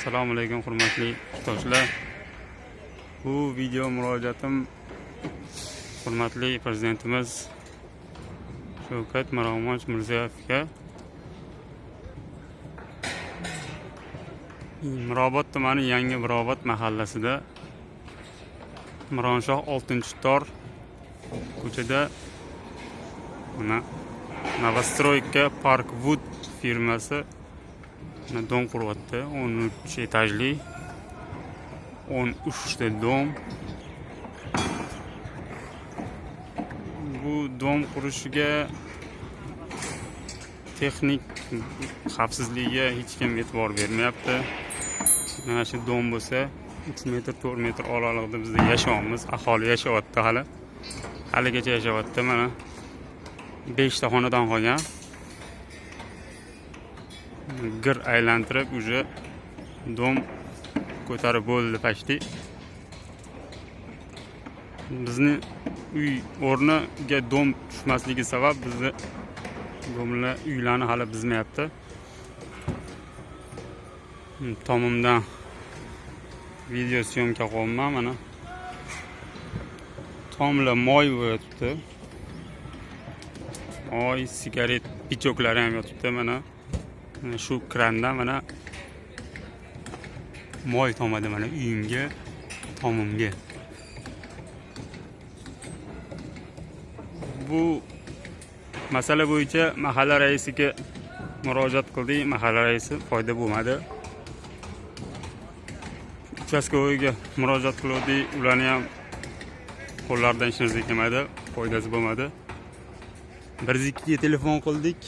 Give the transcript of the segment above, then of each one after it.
Assalomu alaykum hurmatli yurtdoshlar. Bu video murojaatim hurmatli prezidentimiz Shavkat Mirziyoyevga. Mirobod tumani Yangi Mirobod mahallasida Mironshoh 6-tor ko'chada Novostroyka Parkwood firmasi dom quryapti. 13 etajli 13 ta dom. Bu dom qurishiga texnik xavfsizligiga hech kim e'tibor bermayapti. Mana shu dom bo'lsa 3 metr 4 metr oralig'ida bizda yashayapmiz, aholi yashayapti haligacha yashayapti. Mana 5 ta xonadon qolgan. Gir aylantirib уже dom ko'tarib bo'ldi pashti. Bizni uy o'rniga dom tushmasligi sabab bizni domlar uylarni hali buzmayapti. Tomimdan video syomka qilganman. Mana tomlar moy yotibdi. Moy, sigaret pichoklari ham yotibdi. Mana shu krandan mana moy tomadi mana uyimga, tomimga. Bu masala bo'yicha mahalla raisiga murojaat qildik. Mahalla raisi foyda bo'lmadi. Uchastkovoyga murojaat qildik. Ularni ham qo'llaridan hech narsa kelmadi, foydasi bo'lmadi. 102 ga telefon qildik.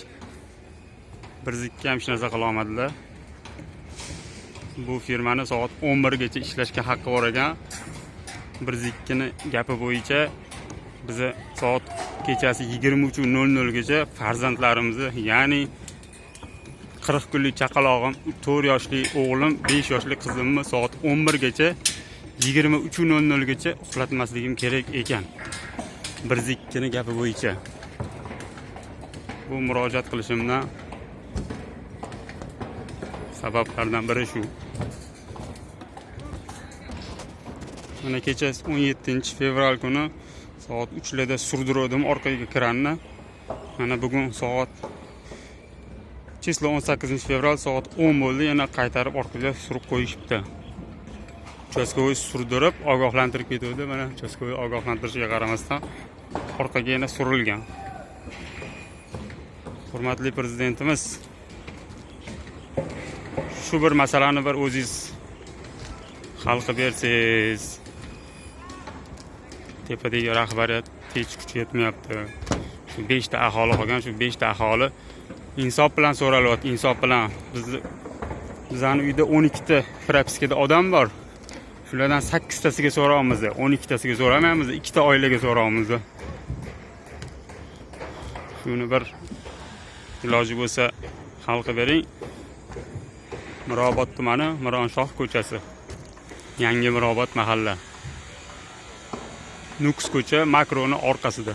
102 ham hech narsa qila olmadilar. Bu firmani soat 11 gacha ishlashga haqqi bor ekan. 102 ni gapi bo'yicha biz soat kechasi 23:00 gacha farzandlarimizni, ya'ni 40 kunlik chaqalog'im, 4 yoshli o'g'lim, 5 yoshli qizimni soat 11 gacha 23:00 gacha uxlatmasligim kerak ekan. 102 ni gapi bo'yicha. Bu murojaat qilishimdan sabablardan biri shu. Mana kecha 17-fevral kuni soat 3 larda surdirdim orqaga kranni. Mana bugun soat chislo 18-fevral soat 10 bo'ldi, yana qaytarib orqaga surib qo'yishibdi. Uchastkovoy surdirib ogohlantirib ketdi. Mana uchastkovoy ogohlantirishiga qaramasdan orqaga yana surilgan. Hurmatli prezidentimiz, shu bir masalani bir o'zingiz hal qilib bersangiz. Tepadagi rahbariyat hech kuchi yetmayapti. Shu 5 ta aholi qolgan, shu 5 ta aholi insof bilan so'ralyapti, insof bilan. Bizning uyda 12 ta propiskada odam bor. Shulardan 8 tasiga so'raymiz, 12 tasiga so'ramaymiz, 2 ta oilaga so'raymiz. Shuni bir iloji bo'lsa hal qilib bering. Mirobod tumani Mironshoh ko'chasi, Yangi Mirobod mahalla. Nukus ko'cha Makroning orqasida.